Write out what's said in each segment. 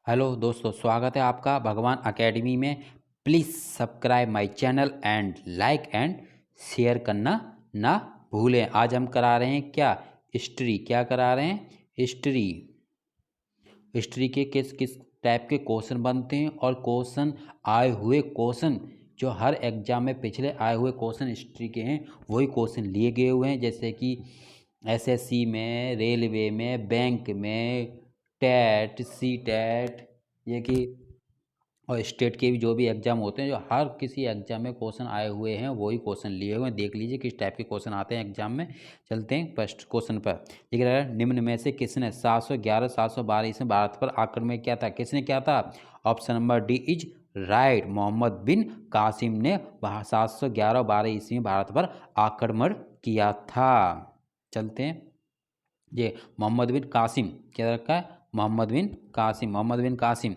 Hello दोस्तों, स्वागत है आपका भगवान एकेडमी में। Please subscribe my channel and like and share करना ना भूलें। आज हम करा रहे हैं क्या? हिस्ट्री। क्या करा रहे हैं? हिस्ट्री। हिस्ट्री के किस किस टाइप के क्वेश्चन बनते हैं और क्वेश्चन आए हुए क्वेश्चन जो हर एग्जाम में पिछले आए हुए क्वेश्चन हिस्ट्री के हैं वही क्वेश्चन लिए गए हुए हैं, जैसे कि एसएससी में, रेलवे में, बैंक में, टेट, सी टेट, ये कि और स्टेट के भी जो भी एग्जाम होते हैं, जो हर किसी एग्जाम में क्वेश्चन आए हुए हैं वही क्वेश्चन लिए हुए हैं। देख लीजिए किस टाइप के क्वेश्चन आते हैं एग्जाम में। चलते हैं फर्स्ट क्वेश्चन पर। लिख रहा है, निम्न में से किसने 711 712 ईस्वी में भारत पर आक्रमण किया था? किसने किया था? Option number D is right. Mohammad bin Qasim ने 711-12 ईस्वी में भारत पर आक्रमण किया था। चलते हैं, ये मोहम्मद बिन कासिम क्या रखा है? मोहम्मद बिन कासिम। मोहम्मद बिन कासिम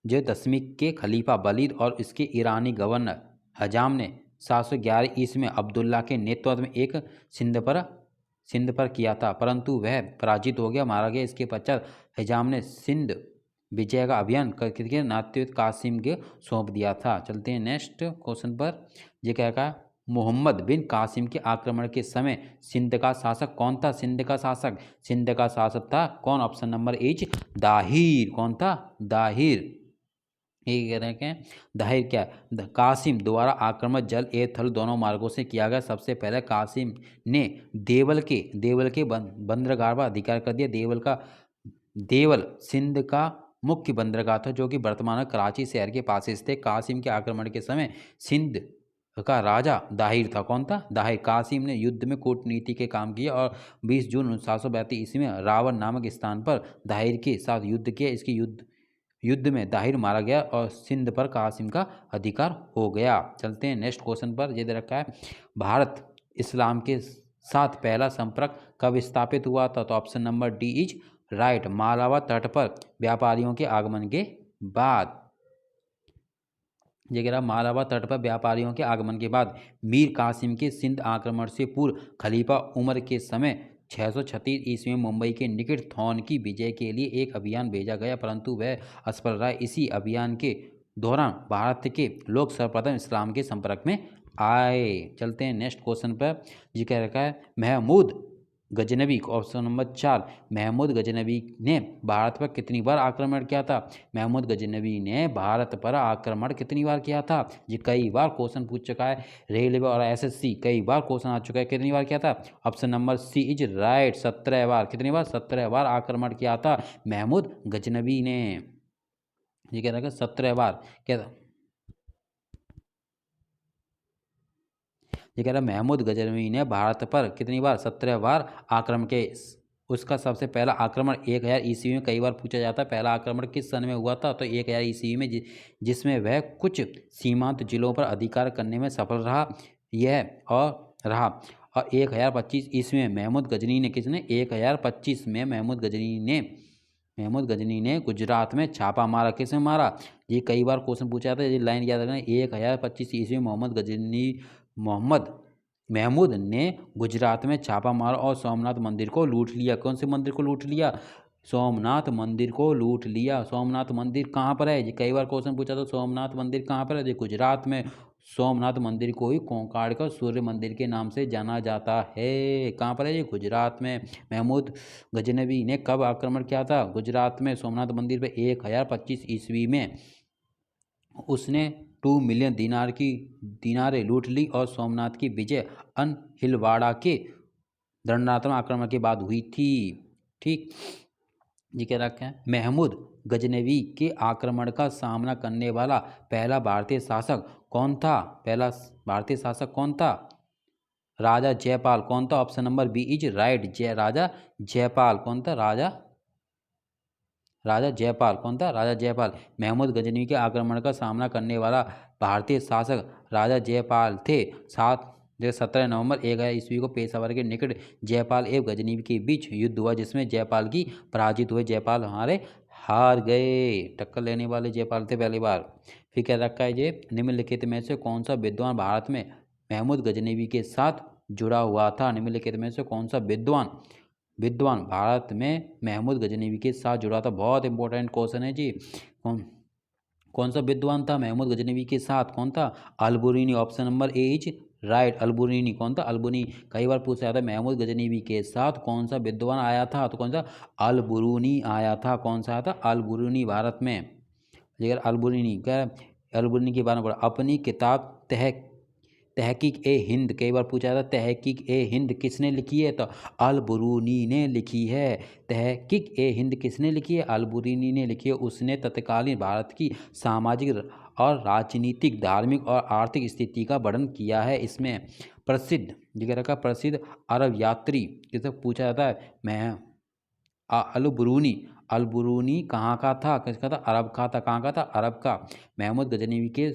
जो 10वीं के खलीफा वलीद और इसके ईरानी गवर्नर हजाम ने 711 ईस्वी में अब्दुल्ला के नेतृत्व में एक सिंध पर किया था, परंतु वह पराजित हो गया, मारा गया। इसके पश्चात हजाम ने सिंध विजय का अभियान करके नेतृत्व कासिम के सौंप दिया था। चलते हैं नेक्स्ट क्वेश्चन पर। ये क्या कहा? मोहम्मद बिन कासिम के आक्रमण के समय सिंध का शासक कौन था? सिंध का शासक, सिंध का शासक था कौन? Option number is Dahir. कौन था? दाहिर। ये कह रहे हैं दाहिर क्या है? कासिम द्वारा आक्रमण जल एवं थल दोनों मार्गों से किया गया। सबसे पहले कासिम ने देवल के बंदरगाह पर अधिकार कर दिया। देवल सिंध का मुख्य बंदरगाह था, जो कि वर्तमान कराची शहर के पास स्थित। कासिम के आक्रमण के समय सिंध का राजा दाहिर था। कौन था? दाहिर। कासिम ने युद्ध में कूटनीति के काम किया और 20 जून 732 ईस्वी में रावण नामक स्थान पर दाहिर के साथ युद्ध किया। इसकी युद्ध में दाहिर मारा गया और सिंध पर कासिम का अधिकार हो गया। चलते हैं नेक्स्ट क्वेश्चन पर। ये दे रखा है, भारत इस्लाम के साथ पहला संपर्क कब स्थापित हुआ था? तो option number D is right. मालावा तट पर व्यापारियों के आगमन के बाद। ये कह रहा, मालावा तट पर व्यापारियों के आगमन के बाद मीर कासिम के सिंध आक्रमण से पूर्व खलीफा उमर के समय 636 ईस्वी में मुंबई के निकट थौन की विजय के लिए एक अभियान भेजा गया, परंतु वह असफल रहा। इसी अभियान के दौरान भारत के लोग सर्वप्रथम इस्लाम के संपर्क में आए। चलते हैं नेक्स्ट क्वेश्चन पर। ये कह रखा है, महमूद गजनबी, ऑप्शन नंबर 4, महमूद गजनबी ने भारत पर कितनी बार आक्रमण किया था? महमूद गजनबी ने भारत पर आक्रमण कितनी बार किया था? ये कई बार क्वेश्चन पूछ चुका है, रेलवे और एसएससी कई बार क्वेश्चन आ चुका है। कितनी बार किया था? Option number C is right, 17 बार। कितनी बार? 17 बार आक्रमण किया था महमूद गजनबी ने। ये कह रहा है 17 बार। क्या था? ये कह रहा है महमूद गजनवी ने भारत पर कितनी बार? 17 बार आक्रमण के। उसका सबसे पहला आक्रमण 1000 ईस्वी में कई बार पूछा जाता है। पहला आक्रमण किस सन में हुआ था? तो 1000 ईस्वी में, जिसमें वह कुछ सीमांत जिलों पर अधिकार करने में सफल रहा। और 1025 ईस्वी में महमूद गजनी ने, किसने? 1025 में महमूद गजनी ने गुजरात में छापा मारा। किसने मारा? ये कई बार क्वेश्चन पूछा जाता है, ये लाइन याद रखना। 1025 ईस्वी में मोहम्मद महमूद ने गुजरात में छापा मारा और सोमनाथ मंदिर को लूट लिया। कौन से मंदिर को लूट लिया? सोमनाथ मंदिर को लूट लिया। सोमनाथ मंदिर कहाँ पर है? ये कई बार क्वेश्चन पूछा था, सोमनाथ मंदिर कहाँ पर है? ये गुजरात में। सोमनाथ मंदिर को ही कोंकाड़ का सूर्य मंदिर के नाम से जाना जाता है। कहाँ पर है? ये गुजरात में। महमूद गजनवी ने कब आक्रमण किया था? गुजरात में सोमनाथ मंदिर पर 1025 ईस्वी में। उसने 2 मिलियन दीनारें लूट ली और सोमनाथ की विजय अनहिलवाड़ा के दंडात्मक आक्रमण के बाद हुई थी। ठीक, ये क्या रखा है? महमूद गजनवी के आक्रमण का सामना करने वाला पहला भारतीय शासक कौन था? पहला भारतीय शासक कौन था? राजा जयपाल। कौन था? Option number B is right. Raja Jaipal. कौन था? राजा जयपाल। कौन था? राजा जयपाल। महमूद गजनी के आक्रमण का सामना करने वाला भारतीय शासक राजा जयपाल थे। 17 नवंबर 1000 ईस्वी को पेशावर के निकट जयपाल एवं गजनी के बीच युद्ध हुआ, जिसमें जयपाल की पराजित हुए। जयपाल हमारे हार गए। टक्कर लेने वाले जयपाल थे पहली बार। फिर क्या रखा है? ये निम्नलिखित में से कौन सा विद्वान भारत में महमूद गजनवी के साथ जुड़ा हुआ था? निम्नलिखित में से कौन सा विद्वान विद्वान भारत में महमूद गजनवी के साथ जुड़ा था। बहुत इंपॉर्टेंट क्वेश्चन है जी। कौन कौन सा विद्वान था महमूद गजनवी के साथ? कौन था? Alberuni. Option number A is right. Alberuni. कौन था? अलबुनी। कई बार पूछा जाता है महमूद गजनवी के साथ कौन सा विद्वान आया था, तो कौन सा? अलबुरूनी आया था। कौन सा आया था? अलबुरूनी भारत में। लेकिन अलबुरूनी क्या? अलबुरूनी के बारे में पढ़ा। अपनी किताब तहकीक ए हिंद, कई बार पूछा था तहकीक ए हिंद किसने लिखी है, तो अलबुरूनी ने लिखी है। तहकीक ए हिंद किसने लिखी है? अलबुरूनी ने लिखी है। उसने तत्कालीन भारत की सामाजिक और राजनीतिक, धार्मिक और आर्थिक स्थिति का वर्णन किया है। इसमें प्रसिद्ध जिक्र का प्रसिद्ध अरब यात्री किसे पूछा जाता है? मैं अलबुरूनी। अलबुरूनी कहाँ का था? किसका था? अरब का था। कहाँ का था? अरब का। महमूद गजनवी के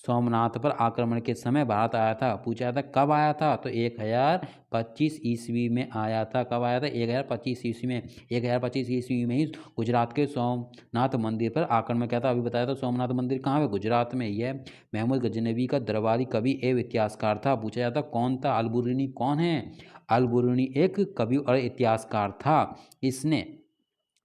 सोमनाथ पर आक्रमण के समय भारत आया था। पूछा था कब आया था, तो 1025 ईस्वी में आया था। कब आया था? 1025 ईस्वी में। 1025 ईस्वी में ही गुजरात के सोमनाथ मंदिर पर आक्रमण किया था। अभी बताया था सोमनाथ मंदिर कहाँ है? गुजरात में ही है। महमूद गजनवी का दरबारी कवि एवं इतिहासकार था। पूछा जाता कौन था? अलबुरूनी कौन है? अलबुरूनी एक कवि और इतिहासकार था। इसने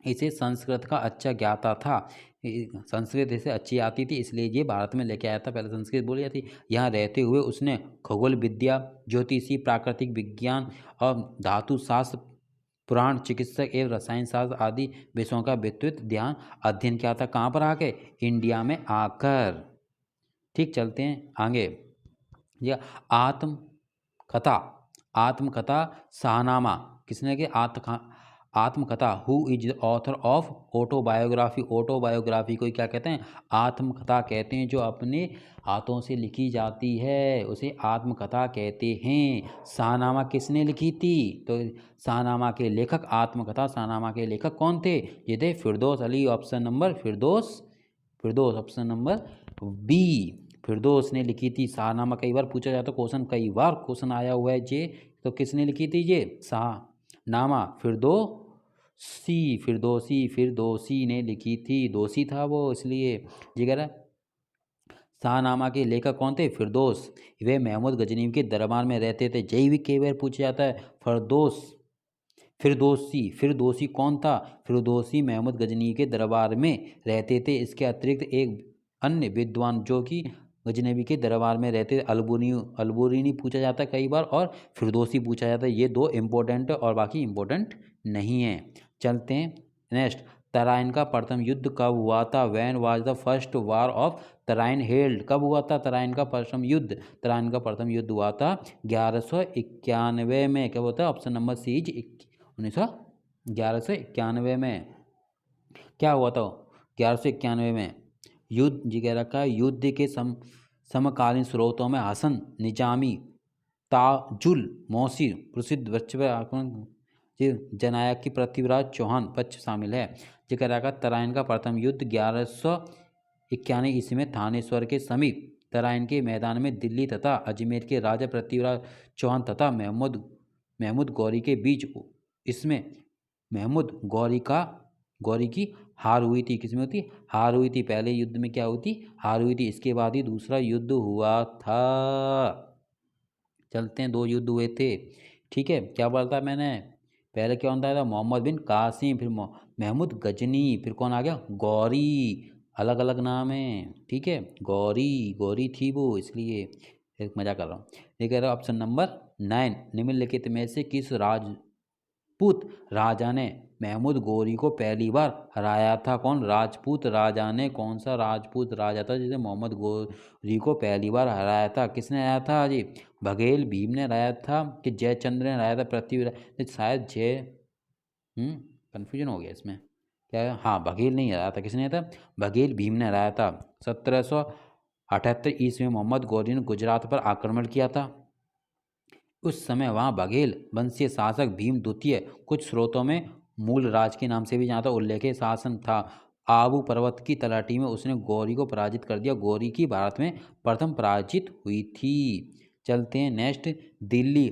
इसे संस्कृत का अच्छा ज्ञाता था। संस्कृत इसे अच्छी आती थी, इसलिए ये भारत में लेके आया था। पहले संस्कृत बोली जाती। यहाँ रहते हुए उसने खगोल विद्या, ज्योतिषी, प्राकृतिक विज्ञान और धातु शास्त्र, पुराण, चिकित्सक एवं रसायन शास्त्र आदि विषयों का विस्तृत ध्यान अध्ययन किया था। कहाँ पर आके? इंडिया में आकर। ठीक, चलते हैं आगे। यह आत्मकथा। आत्मकथा शाहनामा किसने की? आत्मकथा। Who is the author of autobiography? Autobiography को क्या कहते हैं? आत्मकथा कहते हैं। जो अपने हाथों से लिखी जाती है उसे आत्मकथा कहते हैं। शाहनामा किसने लिखी थी? तो शाहनामा के लेखक, आत्मकथा शाहनामा के लेखक कौन थे? ये थे फिरदौस अली। ऑप्शन नंबर फिरदौस। फिरदौस ऑप्शन नंबर बी। फिरदौस ने लिखी थी शाहनामा। कई बार पूछा जाता क्वेश्चन, कई बार क्वेश्चन आया हुआ है जे। तो किसने लिखी थी ये शाहनामा? फिरदौसी। फिरदौसी ने लिखी थी। दोषी था वो, इसलिए ये कह रहा। शाहनामा के लेखक कौन थे? फिरदौस। वे महमूद गजनवी के दरबार में रहते थे। जय भी कई बार पूछा जाता है। फिरदौसी। फिरदौसी कौन था? फिरदौसी महमूद गजनवी के दरबार में रहते थे। इसके अतिरिक्त एक अन्य विद्वान जो कि गजनवी के दरबार में रहते थे, अलबुरूनी पूछा जाता है कई बार, और फिरदौसी पूछा जाता है। ये दो इम्पोर्टेंट है और बाकी इम्पोर्टेंट नहीं है। चलते हैं नेक्स्ट। तराइन का प्रथम युद्ध कब हुआ था? When was the first war of Tarain held? कब हुआ था तराइन का प्रथम युद्ध? तराइन का प्रथम युद्ध हुआ था 1191 में। क्या होता है? ऑप्शन नंबर सी इज 1191 में। क्या हुआ था 1191 में? युद्ध जी कह रखा है। युद्ध के समकालीन स्रोतों में हसन निजामी, ताजुल मौसी, प्रसिद्ध बच्चे आक्रमण जननायक की पृथ्वीराज चौहान पक्ष शामिल है। जी कह रखा तराइन का प्रथम युद्ध 1191 ईस्वी में थानेश्वर के समीप तराइन के मैदान में दिल्ली तथा अजमेर के राजा पृथ्वीराज चौहान तथा महमूद गौरी के बीच। इसमें महमूद गौरी की हार हुई थी। किसमें होती? हार हुई थी। पहले युद्ध में क्या हुई थी? हार हुई थी। इसके बाद ही दूसरा युद्ध हुआ था। चलते हैं, दो युद्ध हुए थे। ठीक है, क्या बोला था मैंने? पहले क्या होता था? मोहम्मद बिन कासिम, फिर महमूद गजनी, फिर कौन आ गया? गौरी। अलग अलग नाम है। ठीक है, गौरी थी वो, इसलिए एक मजा कर रहा हूँ। ये कह रहा हूँ ऑप्शन नंबर 9 निम्नलिखित में से किस राजपूत राजा ने महमूद गौरी को पहली बार हराया था? कौन राजपूत राजा ने? कौन सा राजपूत राजा था जिसे मोहम्मद गौरी को पहली बार हराया था? किसने हराया था जी? बघेल भीम ने हराया था कि जयचंद्र ने हराया था? पृथ्वीराज शायद कंफ्यूजन हो गया इसमें। क्या है? हाँ, बघेल नहीं हराया था। किसने था? बघेल भीम ने हराया था। 1778 ईस्वी में मोहम्मद गौरी ने गुजरात पर आक्रमण किया था। उस समय वहाँ बघेल वंशीय शासक भीम द्वितीय, कुछ स्रोतों में मूल राज के नाम से भी जहाँ था उल्लेख शासन था। आबू पर्वत की तलहटी में उसने गौरी को पराजित कर दिया। गौरी की भारत में प्रथम पराजित हुई थी। चलते हैं नेक्स्ट। दिल्ली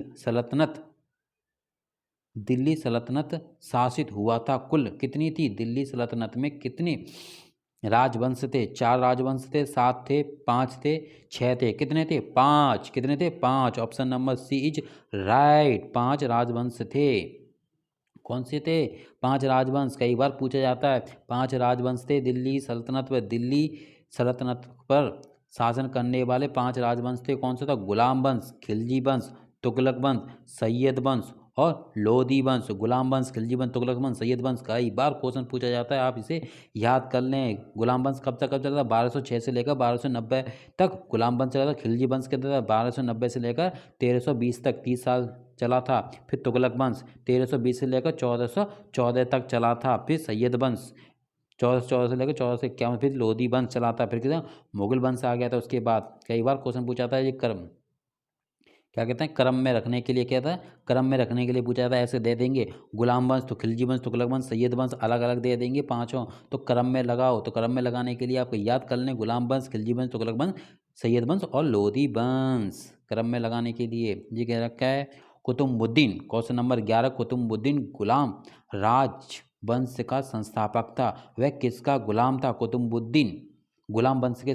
सल्तनत शासित हुआ था कुल कितनी थी? दिल्ली सल्तनत में कितने राजवंश थे? 4 राजवंश थे, 7 थे, 5 थे, 6 थे? कितने थे? 5। कितने थे? 5। Option number C is right. 5 राजवंश थे। कौन से थे? 5 राजवंश, कई बार पूछा जाता है। 5 राजवंश थे दिल्ली सल्तनत पर शासन करने वाले 5 राजवंश थे। कौन सा था? गुलाम वंश, खिलजी वंश, तुगलक वंश, सैयद वंश और लोधी वंश। गुलाम वंश, खिलजी वंश, तुगलक वंश, सैयद वंश। कई बार क्वेश्चन पूछा जाता है, आप इसे याद कर लें। गुलाम वंश कब चला था? 1206 से लेकर 1290 तक गुलाम वंश चला था। खिलजी वंश कहता था 1290 से लेकर 1320 तक, 30 साल चला था। फिर तुगलक वंश 1320 से लेकर 1414 तक चला था। फिर सैयद वंश 1414 से लेकर 1451। फिर लोधी वंश चला था। फिर कहते मुगल वंश आ गया था उसके बाद। कई बार क्वेश्चन पूछा था ये क्रम, क्या कहते हैं, क्रम में रखने के लिए। क्या था? क्रम में रखने के लिए पूछा था। ऐसे दे देंगे गुलाम वंश तो खिलजी वंश, तुगलक वंश, सैयद वंश अलग अलग दे देंगे पांचों, तो क्रम में लगाओ। तो क्रम में लगाने के लिए आपको याद कर लें गुलाम वंश, खिलजी वंश, तुगलक वंश, सैयद वंश और लोधी वंश। क्रम में लगाने के लिए ये कह रखा है। कुतुबुद्दीन, क्वेश्चन नंबर 11, कुतुबुद्दीन गुलाम राजवंश का संस्थापक था। वह किसका गुलाम था? कुतुबुद्दीन गुलाम वंश के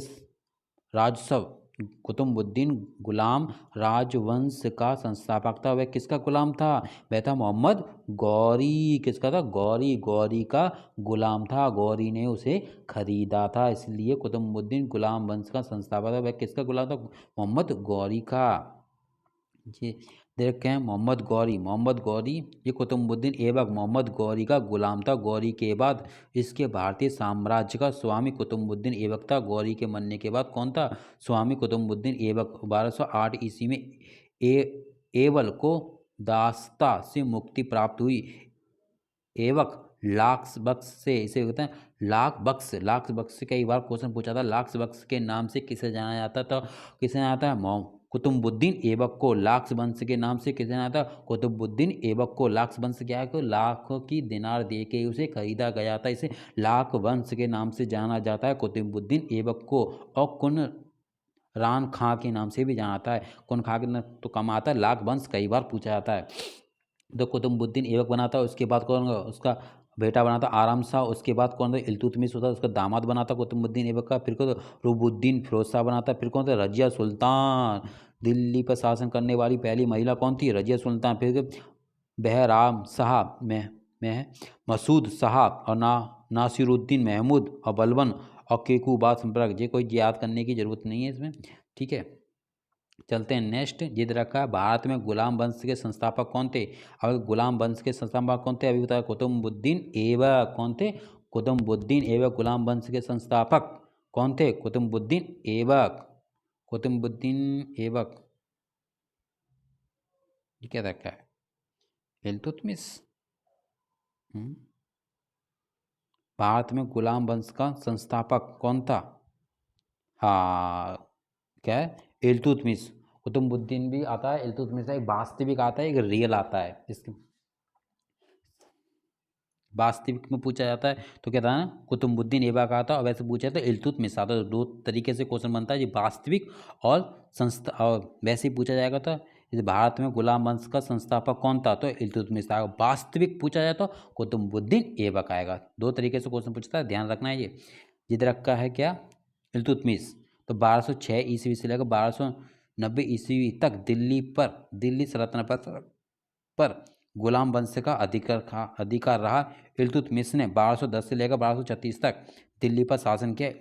राजसव कुतुबुद्दीन गुलाम राजवंश का संस्थापक था। वह किसका गुलाम था? वह था मोहम्मद गौरी। किसका था? गौरी। गौरी का गुलाम था। गौरी ने उसे खरीदा था, इसलिए कुतुबुद्दीन गुलाम वंश का संस्थापक था। वह किसका गुलाम था? मोहम्मद गौरी का। ये दे रखे हैं मोहम्मद गौरी। मोहम्मद गौरी ये कुतुबुद्दीन ऐबक मोहम्मद गौरी का गुलाम था। गौरी के बाद इसके भारतीय साम्राज्य का स्वामी कुतुबुद्दीन ऐबक था। गौरी के मरने के बाद कौन था? स्वामी कुतुबुद्दीन ऐबक। 1208 ईस्वी में ऐबल को दास्ता से मुक्ति प्राप्त हुई। ऐबक लाक्स बक्स से, इसे कहते हैं लाक्स बक्स से कई बार क्वेश्चन पूछा था। लाक्स बक्स के नाम से किसे जाना जाता था? किसे जाना जाता है? कुतुबुद्दीन ऐबक को। लाक्स वंश के नाम से किसे जाना था? कुतुबुद्दीन ऐबक को। लाक्स वंश क्या है? लाखों की दिनार दे के उसे खरीदा गया था, इसे लाख वंश के नाम से जाना जाता है कुतुबुद्दीन ऐबक को। और कुन रान खां के नाम से भी जाना जाता है। कुन खां के नाम तो कम आता है, लाख वंश कई बार पूछा जाता है। तो कुतुबुद्दीन ऐबक बना था। उसके बाद कौन? उसका बेटा बना था आराम शाह। उसके बाद कौन था? इल्तुतमिश होता, उसका दामाद बना था कुतुबुद्दीन ऐबक का। फिर कौन था? रुबुद्दीन फिरोज शाह बना था। फिर कौन था? रजिया सुल्तान। दिल्ली पर शासन करने वाली पहली महिला कौन थी? रजिया सुल्तान। फिर बहराम साहब में मसूद साहब और नासिरुद्दीन महमूद और बलबन और केकूबाद संपर्क। ये कोई याद करने की जरूरत नहीं है इसमें, ठीक है। चलते हैं नेक्स्ट। जिद रखा है भारत में गुलाम वंश के संस्थापक कौन थे? अब गुलाम वंश के संस्थापक कौन थे? अभी बताया कुतुबुद्दीन ऐबक। कौन थे? कुतुबुद्दीन ऐबक। गुलाम वंश के संस्थापक कौन थे? कुतुबुद्दीन ऐबक। कुतुबुद्दीन ऐबक। ये क्या रखा है? इल्तुतमिश। भारत में गुलाम वंश का संस्थापक कौन था? हाँ, क्या है? इल्तुतमिश। कुतुबुद्दीन भी आता है, इल्तुतमिश एक वास्तविक आता है, एक रियल आता है। इसके वास्तविक में पूछा जाता है तो क्या था ना, कुतुबुद्दीन ऐबक आता है, और वैसे पूछा तो इल्तुतमिश आता है। दो तरीके से क्वेश्चन बनता है, ये वास्तविक और संस्था। और वैसे ही पूछा जाएगा तो इस भारत में गुलाम वंश का संस्थापक कौन था? तो इल्तुतमिश आएगा। वास्तविक पूछा जाए तो कुतुबुद्दीन ऐबक आएगा। दो तरीके से क्वेश्चन पूछता है, ध्यान रखना है ये। जिद रखा है क्या? इल्तुतमिश। तो 1206 ईस्वी से लेकर 1290 ईस्वी तक दिल्ली सल्तनत पर गुलाम वंश का अधिकार रहा। इल्तुतमिश ने 1210 से लेकर 1236 तक दिल्ली पर शासन किया।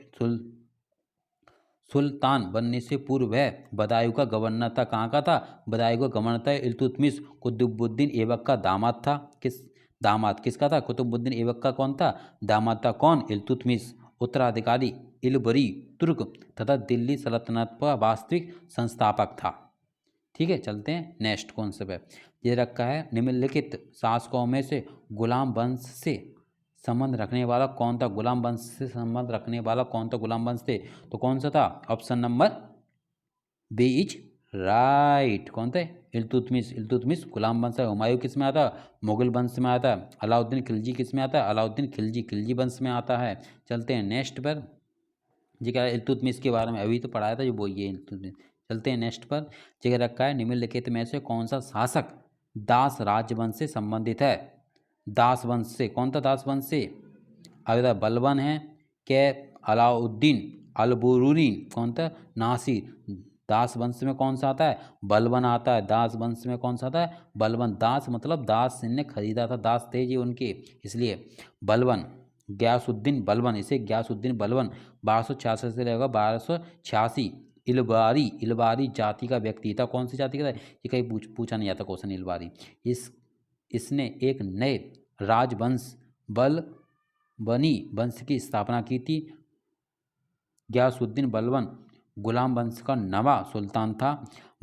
सुल्तान बनने से पूर्व वह बदायूं का गवर्नर था। कहाँ का था? बदायूं का गवर्नर था। इल्तुतमिश कुतुबुद्दीन ऐबक का दामाद था। दामाद किसका था? कुतुबुद्दीन ऐबक का कौन था? दामाद था। कौन? इल्तुतमिश। उत्तराधिकारी इलबरी तुर्क तथा दिल्ली सल्तनत का वास्तविक संस्थापक था। ठीक है, चलते हैं नेक्स्ट कॉन्सेप्ट है। ये रखा है निम्नलिखित शासकों में से गुलाम वंश से संबंध रखने वाला कौन था? गुलाम वंश से संबंध रखने वाला कौन था? गुलाम वंश से तो कौन सा था? Option number B is right. कौन थे? इल्तुतमिश। इल्तुतमिश गुलाम वंश है। हुमायूं किस में आता है? मुगल वंश में आता है। अलाउद्दीन खिलजी किस में आता है? अलाउद्दीन खिलजी वंश में आता है। चलते हैं नेक्स्ट पर। जी क्या? इल्तुतमिश के बारे में अभी तो पढ़ाया था, जो वो ये इल्तुतमिश। चलते हैं नेक्स्ट पर। जगह रखा है निम्नलिखित में से कौन सा शासक दास राजवंश से संबंधित है? दास वंश से। कौन था दास वंश से? अगर बलबन है के अलाउद्दीन अलबुरूनी, कौन था? नासिर दास वंश में कौन सा आता है? बलबन आता है। दास वंश में कौन सा आता है? बलबन। दास मतलब दास ने खरीदा था, दास थे जी उनके, इसलिए बलबन। गयासुद्दीन बलबन, इसे गयासुद्दीन बलबन 1266 से लेकर 1286। इलबारी, इलबारी जाति का व्यक्ति था। कौन सी जाति का था? ये कहीं पूछा नहीं जाता क्वेश्चन। इलबारी इसने एक नए राजवंश बलबनी वंश की स्थापना की थी। गयासुद्दीन बलबन गुलाम वंश का नवा सुल्तान था।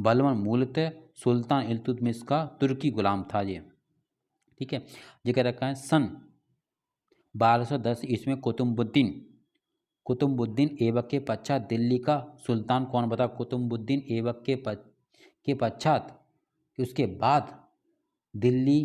बलबन मूलतः सुल्तान इल्तुतमिश का तुर्की गुलाम था ये। ठीक है, ये कह रखा है सन 1210 ईस्वी में कुतुबुद्दीन ऐबक के पश्चात दिल्ली का सुल्तान कौन बता? कुतुबुद्दीन ऐबक के पश्चात, उसके बाद दिल्ली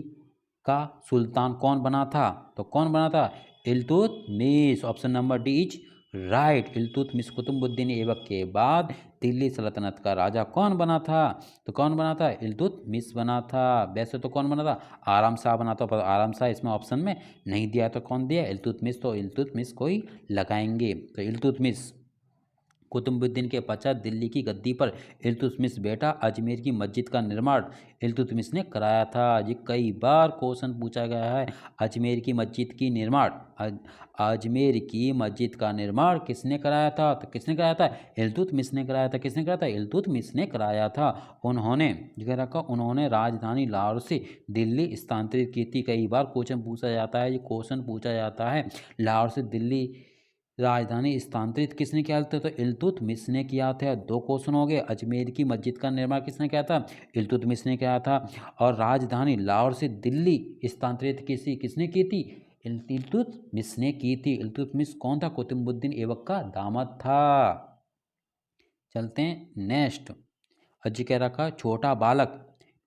का सुल्तान कौन बना था? तो कौन बना था? Iltutmish. Option number D is right. Iltutmish Qutubuddin Aibak के बाद दिल्ली सल्तनत का राजा कौन बना था? तो कौन बना था? इल्तुतमिश बना था। वैसे तो कौन बना था? आराम शाह बना था, पर आराम शाह इसमें ऑप्शन में नहीं दिया, तो कौन दिया? इल्तुतमिश। तो इल्तुतमिश को ही लगाएंगे। तो इल्तुतमिश कुतुबुद्दीन के पश्चात दिल्ली की गद्दी पर इल्तुतमिश बैठा। अजमेर की मस्जिद का निर्माण इल्तुतमिश ने कराया था। ये कई बार क्वेश्चन पूछा गया है। अजमेर की मस्जिद की निर्माण अजमेर की मस्जिद का निर्माण किसने कराया था? तो किसने कराया था? इल्तुतमिश ने कराया था। किसने कराया था? इल्तुतमिश ने कराया था। उन्होंने राजधानी लाहौर से दिल्ली स्थानांतरित की थी। कई बार क्वेश्चन पूछा जाता है, ये क्वेश्चन पूछा जाता है, लाहौर से दिल्ली राजधानी स्थानांतरित किसने किया था? तो इल्तुतमिश ने किया था। दो क्वेश्चन हो गए। अजमेर की मस्जिद का निर्माण किसने किया था? इल्तुतमिश ने किया था। और राजधानी लाहौर से दिल्ली स्थानांतरित किसने की थी? इल्तुतमिश ने की थी। इल्तुतमिश कौन था? कुतुबुद्दीन ऐबक का दामाद था। चलते हैं नेक्स्ट। अजी कह रखा छोटा बालक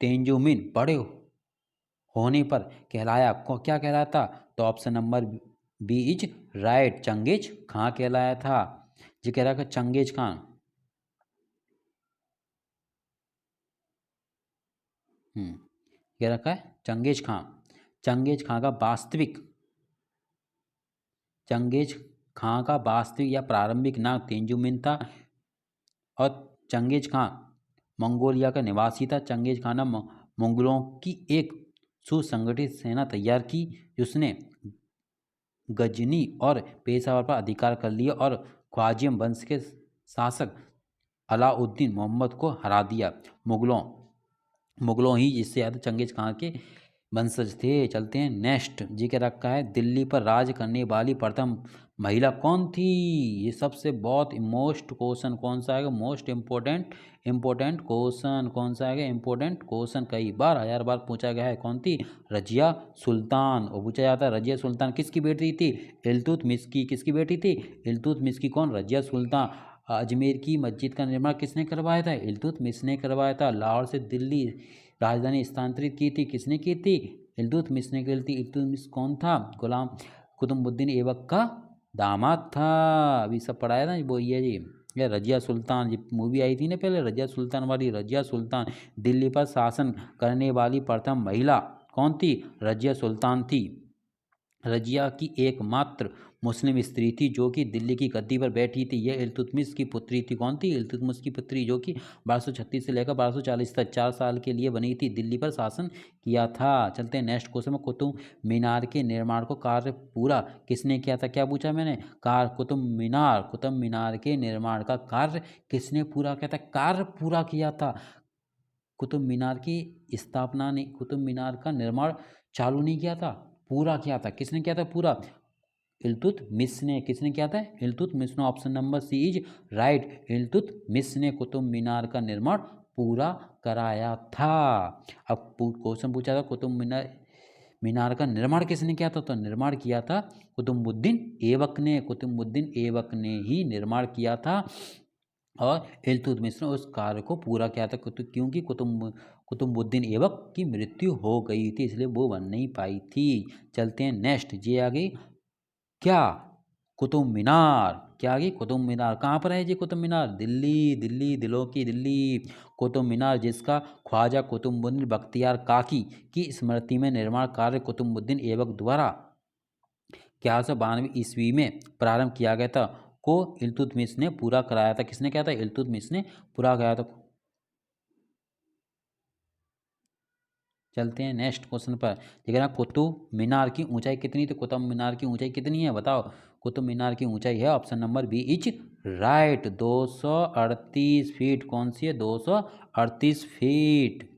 तेंजुमिन बड़े होने पर कहलाया क्या कहलाता? तो option number B is right. Genghis Khan कहलाया था। जी कह रहा है चंगेज खां। कह रखा है चंगेज खां। चंगेज खां का वास्तविक या प्रारंभिक नाम तेंजुमिन था। और चंगेज खां मंगोलिया का निवासी था। चंगेज खां ने मंगोलों की एक सुसंगठित सेना तैयार की, जिसने गजनी और पेशावर पर अधिकार कर लिया और ख्वाजियम वंश के शासक अलाउद्दीन मोहम्मद को हरा दिया। मुगलों ही जिससे याद चंगेज खान के वंशज थे। चलते हैं नेक्स्ट। जी के रखा है दिल्ली पर राज करने वाली प्रथम महिला कौन थी? ये सबसे बहुत मोस्ट क्वेश्चन कौन सा आएगा? मोस्ट इम्पोर्टेंट क्वेश्चन कौन सा आएगा? इम्पोर्टेंट क्वेश्चन कई बार 1000 बार पूछा गया है। कौन थी? रजिया सुल्तान। और पूछा जाता है रजिया सुल्तान किसकी बेटी थी? इल्तुतमिश की। किसकी बेटी थी? इल्तुतमिश की। कौन? रजिया सुल्तान। अजमेर की मस्जिद का निर्माण किसने करवाया था? इल्तुतमिश ने करवाया था। लाहौर से दिल्ली राजधानी स्थानांतरित की थी किसने की थी? इल्तुतमिश ने की थी। इल्तुतमिश कौन था? गुलाम कुतुबुद्दीन ऐबक का दामाद था। अभी सब पढ़ाया था वो ये जी। या रजिया सुल्तान, ये मूवी आई थी ना पहले रजिया सुल्तान वाली। रजिया सुल्तान दिल्ली पर शासन करने वाली प्रथम महिला कौन थी? रजिया सुल्तान थी। रजिया की एकमात्र मुस्लिम स्त्री थी जो कि दिल्ली की गद्दी पर बैठी थी। यह इल्तुतमिश की पुत्री थी। कौन थी? इल्तुतमिश की पुत्री, जो कि 1236 से लेकर 1240 तक 4 साल के लिए बनी थी, दिल्ली पर शासन किया था। चलते हैं नेक्स्ट क्वेश्चन में। कुतुब मीनार के निर्माण को कार्य पूरा किसने किया था? क्या पूछा मैंने? कुतुब मीनार के निर्माण का कार्य किसने पूरा किया था? कार्य पूरा किया था। कुतुब मीनार की स्थापना ने, कुतुब मीनार का निर्माण चालू नहीं किया था, पूरा किया था। किसने किया था पूरा? इल्तुतमिश ने। किसने किया था? इल्तुतमिश ने। Option number C is right. Iltutmish ने कुतुब मीनार का निर्माण पूरा कराया था। अब क्वेश्चन पूछा था कुतुब मीनार का निर्माण किसने किया था? तो निर्माण किया था कुतुबुद्दीन ऐबक ने। कुतुबुद्दीन ऐबक ने ही निर्माण किया था और इल्तुतमिश ने उस कार्य को पूरा किया था, क्योंकि कुतुबुद्दीन ऐबक की मृत्यु हो गई थी, इसलिए वो बन नहीं पाई थी। चलते हैं नेक्स्ट। जी आ गई क्या? कुतुब मीनार। क्या आ गई? कुतुब मीनार। कहाँ पर है जी कुतुब मीनार? दिल्ली। दिल्ली, दिलों की दिल्ली। कुतुब मीनार जिसका ख्वाजा कुतुबुद्दीन बख्तियार काकी की स्मृति में निर्माण कार्य कुतुबुद्दीन ऐबक द्वारा 1192 ईस्वी में प्रारंभ किया गया था। को इल्तुतमिश ने पूरा कराया था। किसने किया था? इल्तुतमिश ने पूरा कराया था। चलते हैं नेक्स्ट क्वेश्चन पर। ठीक है ना, कुतुब मीनार की ऊंचाई कितनी? तो कुतुब मीनार की ऊंचाई कितनी है बताओ? कुतुब मीनार की ऊंचाई है option number B is right 238 feet. कौन सी है? 238 फीट।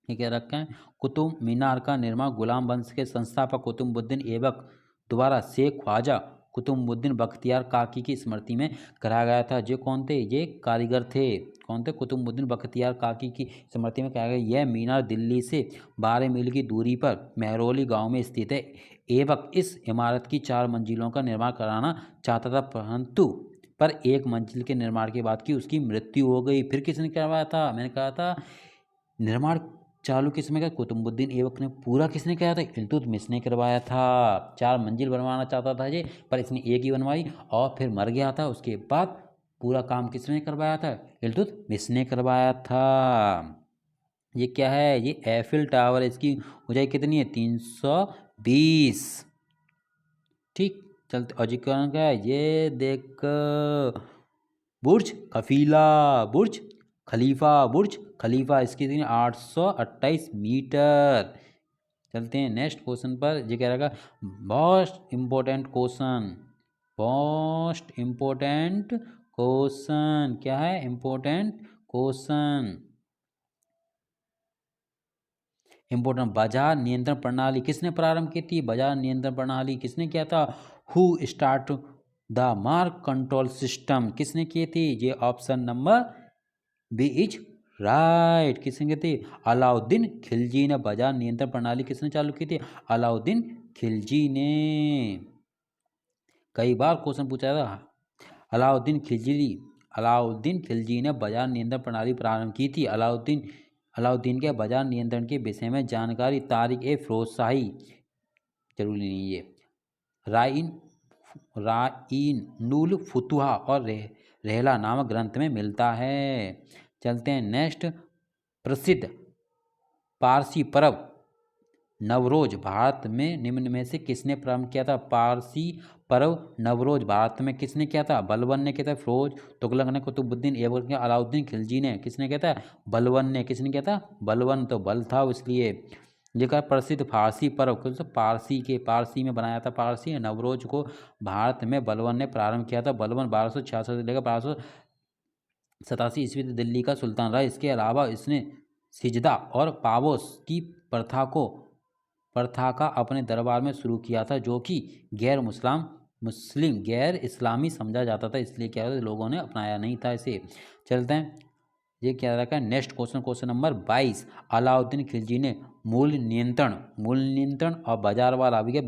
ये क्या रखा है? कुतुब मीनार का निर्माण गुलाम वंश के संस्थापक कुतुबुद्दीन ऐबक द्वारा शेख ख्वाजा कुतुबुद्दीन बख्तियार काकी की स्मृति में कराया गया था। ये कौन थे? ये कारीगर थे। कौन थे? कुतुबुद्दीन बख्तियार काकी की स्मृति में कराया गया। यह मीनार दिल्ली से 12 मील की दूरी पर मेहरौली गांव में स्थित है। ऐबक इस इमारत की 4 मंजिलों का निर्माण कराना चाहता था, परंतु पर एक मंजिल के निर्माण के बाद की उसकी मृत्यु हो गई। फिर किसने करवाया था? मैंने कहा था निर्माण चालू किसने किया? कुतुबुद्दीन ऐबक ने। पूरा किसने किया था? इल्तुतमिश ने करवाया था। 4 मंजिल बनवाना चाहता था ये, पर इसने एक ही बनवाई और फिर मर गया था। उसके बाद पूरा काम किसने करवाया था? इल्तुतमिश ने करवाया था। ये क्या है? ये एफिल टावर। इसकी ऊंचाई कितनी है? 320। ठीक, चलते और जी क्या है? ये देख बुर्ज खफीला, बुर्ज खलीफा, बुर्ज खलीफा। इसकी कितनी? 828 मीटर। चलते हैं नेक्स्ट क्वेश्चन पर। ये कह रहा most important question, most important question. क्या है? Important question, important. बाजार नियंत्रण प्रणाली किसने प्रारंभ की थी? बाजार नियंत्रण प्रणाली किसने किया था? Who start the market control system? किसने की थी? ये option number B is right. किसने की थी? अलाउद्दीन खिलजी ने बाजार नियंत्रण प्रणाली किसने चालू की थी? अलाउद्दीन खिलजी ने। कई बार क्वेश्चन पूछा था। अलाउद्दीन खिलजी ने बाजार नियंत्रण प्रणाली प्रारंभ की थी। अलाउद्दीन के बाजार नियंत्रण के विषय में जानकारी तारिक ए फिरोजशाही, जरूरी नहीं है, राइनुल फुतुहा और रहला नामक ग्रंथ में मिलता है। चलते हैं नेक्स्ट। प्रसिद्ध पारसी पर्व नवरोज भारत में निम्न में से किसने प्रारंभ किया था? पारसी पर्व नवरोज भारत में किसने किया था? बलबन ने किया था, फिरोज तुगलक ने, कुतुबुद्दीन ऐबक ने, अलाउद्दीन खिलजी ने। किसने किया था? बलबन ने। किसने किया था? बलबन, तो बल था इसलिए। ये कहा प्रसिद्ध फारसी पर्व, पारसी में बनाया था। पारसी नवरोज को भारत में बलबन ने प्रारंभ किया था। बलबन 1266 से लेकर 1287 ईस्वी तक दिल्ली का सुल्तान रहा। इसके अलावा इसने सिजदा और पावोस की प्रथा का अपने दरबार में शुरू किया था, जो कि गैर इस्लामी समझा जाता था, इसलिए क्या होता लोगों ने अपनाया नहीं था इसे। चलते हैं। ये क्या रखा है? Next question, question number 22। Alauddin Khilji ने मूल्य नियंत्रण और बाजार वाला, अभी क्या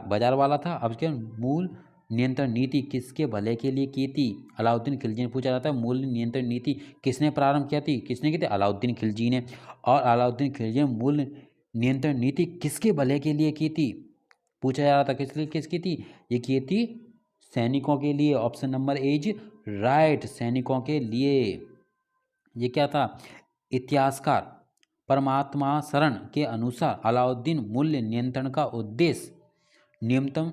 बाजार वाला था, अब क्या मूल नियंत्रण नीति किसके भले के लिए की थी? अलाउद्दीन खिलजी ने। पूछा जाता है मूल्य नियंत्रण नीति किसने प्रारंभ किया थी? किसने की थी? अलाउद्दीन खिलजी ने। और अलाउद्दीन खिलजी ने मूल्य नियंत्रण नीति किसके भले के लिए की थी? पूछा जा रहा था किस लिए किसकी थी? ये की थी सैनिकों के लिए। ऑप्शन नंबर इज राइट, सैनिकों के लिए। ये क्या था? इतिहासकार परमात्मा शरण के अनुसार अलाउद्दीन मूल्य नियंत्रण का उद्देश्य न्यूनतम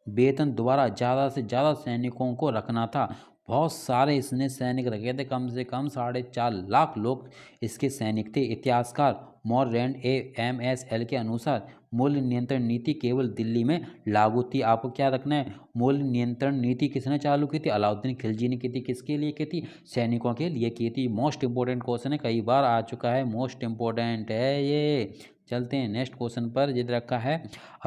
वेतन द्वारा ज़्यादा से ज़्यादा सैनिकों को रखना था। बहुत सारे इसने सैनिक रखे थे, कम से कम 4.5 लाख लोग इसके सैनिक थे। इतिहासकार मॉरलैंड AMSL के अनुसार मूल्य नियंत्रण नीति केवल दिल्ली में लागू थी। आपको क्या रखना है? मूल्य नियंत्रण नीति किसने चालू की थी? अलाउद्दीन खिलजी ने की थी। किसके लिए की थी? सैनिकों के लिए की थी। मोस्ट इंपॉर्टेंट क्वेश्चन है, कई बार आ चुका है, मोस्ट इंपॉर्टेंट है ये। चलते हैं नेक्स्ट क्वेश्चन पर। ये रखा है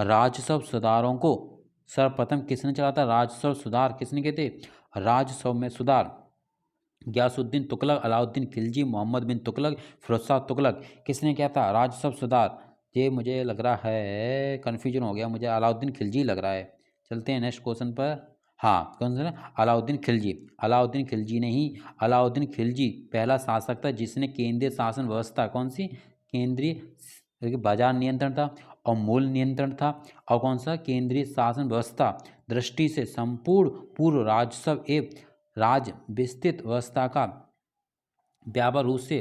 राजस्व सुधारों को सर्वप्रथम किसने चला था? राजस्व सुधार किसने किए थे? राजस्व में सुधार गयासुद्दीन तुगलक, अलाउद्दीन खिलजी, मोहम्मद बिन तुगलक, फिरोज शाह तुगलक। किसने किया था राजस्व सुधार? ये मुझे लग रहा है, कन्फ्यूजन हो गया मुझे, अलाउद्दीन खिलजी लग रहा है। चलते हैं नेक्स्ट क्वेश्चन पर। हाँ, कौन सा? अलाउद्दीन खिलजी। अलाउद्दीन खिलजी ने ही, अलाउद्दीन खिलजी पहला शासक था जिसने केंद्रीय शासन व्यवस्था, कौन सी? केंद्रीय बाजार नियंत्रण था और मूल नियंत्रण था, और कौन सा? केंद्रीय शासन व्यवस्था दृष्टि से संपूर्ण पूर्व राजस्व एवं राज विस्तृत व्यवस्था का व्यापक रूप से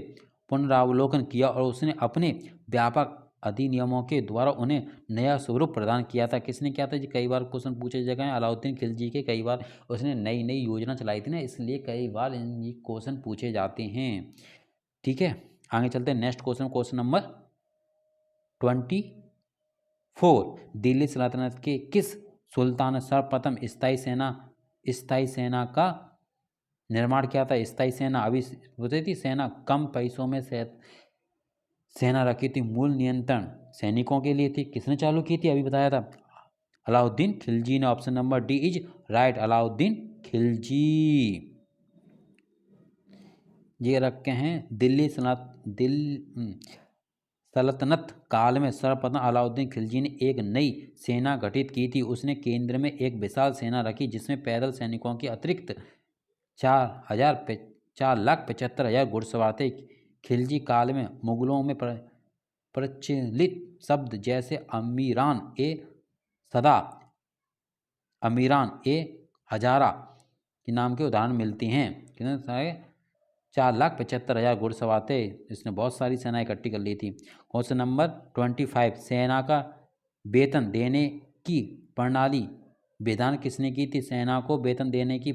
पुनरावलोकन किया और उसने अपने व्यापक अधिनियमों के द्वारा उन्हें नया स्वरूप प्रदान किया था। किसने किया था जी? कई बार क्वेश्चन पूछे जगह हैं अलाउद्दीन खिलजी के, कई बार उसने नई नई योजना चलाई थी ना, इसलिए कई बार ये क्वेश्चन पूछे जाते हैं। ठीक है, आगे चलते हैं next question, question number 24। Delhi सल्तनत के किस सुल्तान ने सर्वप्रथम स्थायी सेना का निर्माण किया था? स्थायी सेना अभी होती थी, सेना कम पैसों में सेना रखी थी, मूल नियंत्रण सैनिकों के लिए थी। किसने चालू की थी? अभी बताया था, अलाउद्दीन खिलजी ने। Option number D is right, Alauddin Khilji. ये रखे हैं दिल्ली सल्तनत काल में सर्वप्रथम अलाउद्दीन खिलजी ने एक नई सेना गठित की थी। उसने केंद्र में एक विशाल सेना रखी जिसमें पैदल सैनिकों के अतिरिक्त 4,75,000 घुड़सवार थे। खिलजी काल में मुगलों में प्रचलित शब्द जैसे अमीरान ए हजारा के नाम के उदाहरण मिलते हैं। कितने सारे? 4,75,000 घुड़सवार थे। इसने बहुत सारी सेना इकट्ठी कर ली थी। Question number 25। सेना का वेतन देने की प्रणाली विधान किसने की थी? सेना को वेतन देने की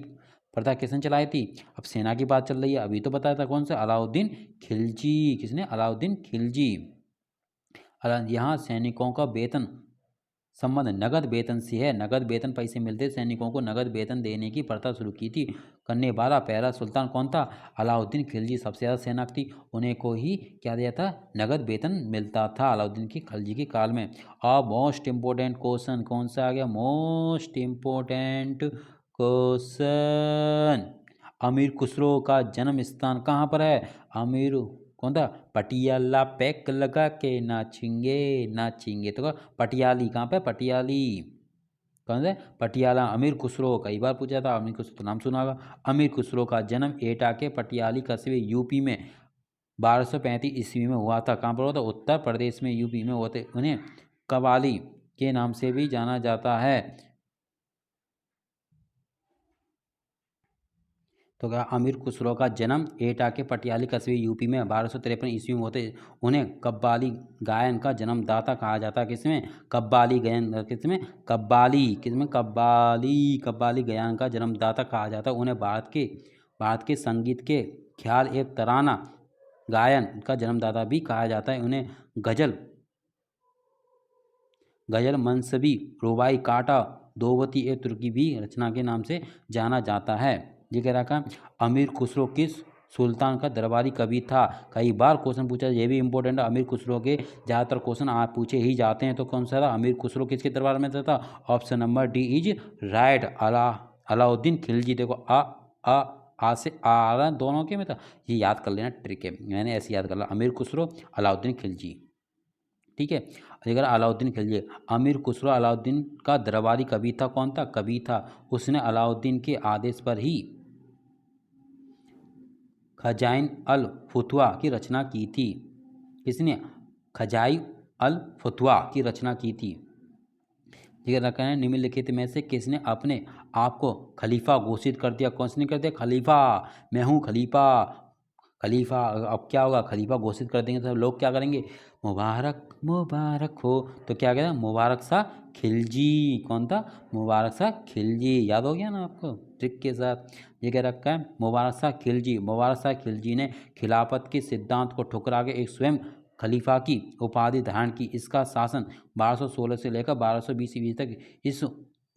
प्रथा किसने चलाई थी? अब सेना की बात चल रही है, अभी तो बताया था कौन सा? अलाउद्दीन खिलजी। किसने? अलाउद्दीन खिलजी। यहाँ सैनिकों का वेतन संबंध नगद वेतन से है। नगद वेतन पैसे मिलते, सैनिकों को नगद वेतन देने की प्रथा शुरू की थी। करने वाला पहला सुल्तान कौन था? अलाउद्दीन खिलजी। सबसे ज़्यादा सेना थी, उन्हें को ही क्या दिया था? नगद वेतन मिलता था अलाउद्दीन की खिलजी के काल में। अब मोस्ट इम्पोर्टेंट क्वेश्चन कौन सा आ गया? मोस्ट इम्पोर्टेंट क्वेश्चन, अमीर खुसरो का जन्म स्थान कहाँ पर है? अमीर कौन था? पटियाला पैक लगा के नाचेंगे नाचेंगे, तो पटियाली कहाँ पे? पटियाली कौन से? पटियाला। अमीर खुसरो कई बार पूछा था, अमीर खुसरो तो नाम सुना होगा। अमीर खुसरो का जन्म एटा के पटियाली कस्बे यूपी में 1235 ईस्वी में हुआ था। कहाँ पर हुआ था? उत्तर प्रदेश में, यूपी में हुआ था। उन्हें कव्वाली के नाम से भी जाना जाता है। तो क्या? अमीर खुसरो का जन्म एटा के पटियाली कस्बे यूपी में 1253 ईस्वी में होते। उन्हें कव्वाली गायन का जन्मदाता कहा जाता है। किसमें? कव्वाली गायन। किसमें? कव्वाली। किसमें? कव्वाली गायन का जन्मदाता कहा जाता है। उन्हें भारत के संगीत के ख्याल एवं तराना गायन का जन्मदाता भी कहा जाता है। उन्हें गजल मंसबी रुबाई काटा दोवती ए तुर्की भी रचना के नाम से जाना जाता है। ये कह रखा है अमीर खुसरो किस सुल्तान का दरबारी कवि था? कई बार क्वेश्चन पूछा, ये भी इंपॉर्टेंट है। अमीर खुसरो के ज़्यादातर क्वेश्चन आप पूछे ही जाते हैं। तो कौन सा था? अमीर खुसरो किसके दरबार में था? Option number D is right, Alauddin Khilji. देखो आ से आ रहा दोनों के में था, ये याद कर लेना, ट्रिक है, मैंने ऐसे याद कर लिया। अमीर खुसरो, अलाउद्दीन खिलजी। ठीक है, अगर अलाउद्दीन खिलजी, अमीर खुसरो अलाउद्दीन का दरबारी कवि था। कौन था? कवि था। उसने अलाउद्दीन के आदेश पर ही खजाइन अल फुतवा की रचना की थी। किसने? खजाइन अल फुतवा की रचना की थी। ये रखा है निम्नलिखित में से किसने अपने आप को खलीफा घोषित कर दिया? कौन ने कर दिया? खलीफा, मैं हूँ खलीफा। खलीफा अब क्या होगा? खलीफा घोषित कर देंगे तो लोग क्या करेंगे? मुबारक मुबारक हो। तो क्या कहते हैं? मुबारक सा खिलजी। कौन था? मुबारक सा खिलजी। याद हो गया ना आपको ट्रिक के साथ? ये क्या रखा है? मुबारक सा खिलजी। मुबारक सा खिलजी ने खिलाफत के सिद्धांत को ठुकरा के एक स्वयं खलीफा की उपाधि धारण की। इसका शासन 1216 से लेकर 1220 ईस्वी तक। इस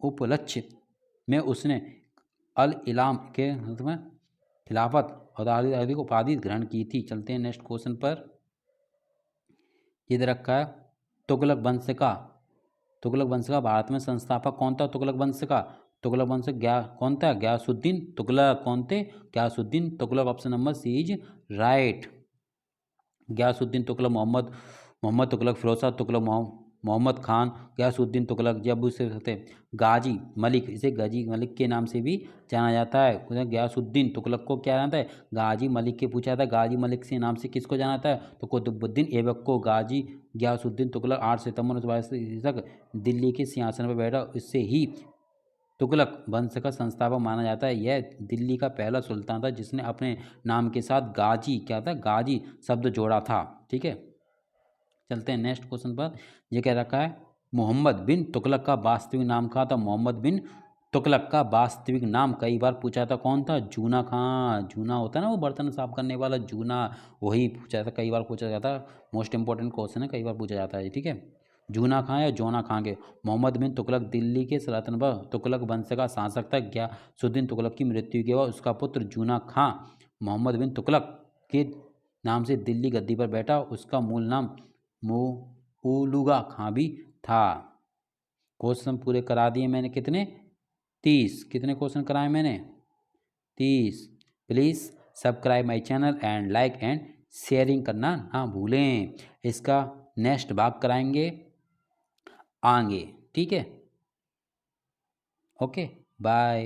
उपलक्ष्य में उसने अल इलाम के खिलाफत और उपाधि ग्रहण की थी। चलते हैं नेक्स्ट क्वेश्चन पर। ये दे रखा है तुगलक वंश का भारत में संस्थापक कौन था? तुगलक वंश का कौन था? गयासुद्दीन तुगलक। कौन थे? Ghiyasuddin Tughlaq. Option number C is right. Ghiyasuddin Tughlaq, Mohammad Tughlaq, Firoz Shah Tughlaq, Mohammad Khan, Ghiyasuddin Tughlaq, जब उसे गाजी मलिक, इसे गाजी मलिक के नाम से भी जाना जाता है। गयासुद्दीन तुगलक को क्या जानता है? गाजी मलिक के पूछा था, गाजी मलिक से नाम से किसको जाना जाता है? तो कुतुबुद्दीन ऐबक को। गयासुद्दीन तुगलक 8 सितंबर 1922 तक दिल्ली के सिंहासन पर बैठा। इससे ही तुगलक वंश का संस्थापक माना जाता है। यह दिल्ली का पहला सुल्तान था जिसने अपने नाम के साथ गाजी क्या था? गाजी शब्द जोड़ा था। ठीक है, चलते हैं नेक्स्ट क्वेश्चन पर। ये कह रखा है मोहम्मद बिन तुगलक का वास्तविक नाम क्या था। मोहम्मद बिन तुगलक का वास्तविक नाम कई बार पूछा था, कौन था? जूना खां। जूना होता है ना वो बर्तन साफ करने वाला जूना, वही पूछा था, कई बार पूछा जाता है। मोस्ट इंपॉर्टेंट क्वेश्चन है, कई बार पूछा जाता है, ठीक है। जूना खां या जोना खां के। मोहम्मद बिन तुगलक दिल्ली के सल्तनत तुगलक वंश का शासक था। गयासुद्दीन तुगलक की मृत्यु के बाद उसका पुत्र जूना खां मोहम्मद बिन तुगलक के नाम से दिल्ली गद्दी पर बैठा। उसका मूल नाम मोहूलुगा खां भी था। क्वेश्चन पूरे करा दिए मैंने, कितने? 30। कितने क्वेश्चन कराए मैंने? 30। Please subscribe my channel and like and sharing करना ना भूलें। इसका नेक्स्ट भाग कराएंगे आगे, ठीक है। Okay, bye.